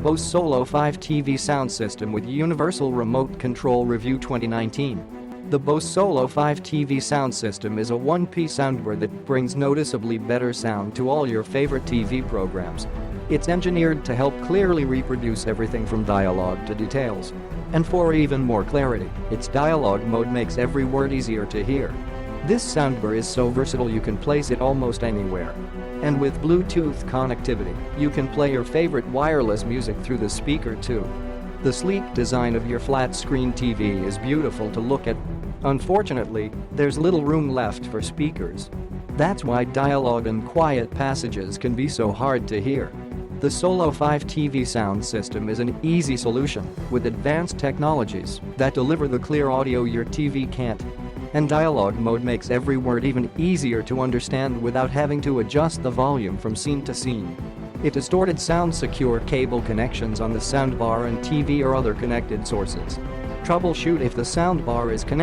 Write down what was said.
Bose Solo 5 TV sound system with universal remote control review 2019. The Bose Solo 5 TV sound system is a one-piece soundbar that brings noticeably better sound to all your favorite TV programs. It's engineered to help clearly reproduce everything from dialogue to details. And for even more clarity, its dialogue mode makes every word easier to hear. This soundbar is so versatile you can place it almost anywhere. And with Bluetooth connectivity, you can play your favorite wireless music through the speaker too. The sleek design of your flat-screen TV is beautiful to look at. Unfortunately, there's little room left for speakers. That's why dialogue and quiet passages can be so hard to hear. The Solo 5 TV sound system is an easy solution with advanced technologies that deliver the clear audio your TV can't. And dialogue mode makes every word even easier to understand without having to adjust the volume from scene to scene. It distorted sound secure cable connections on the soundbar and TV or other connected sources. Troubleshoot if the soundbar is connected.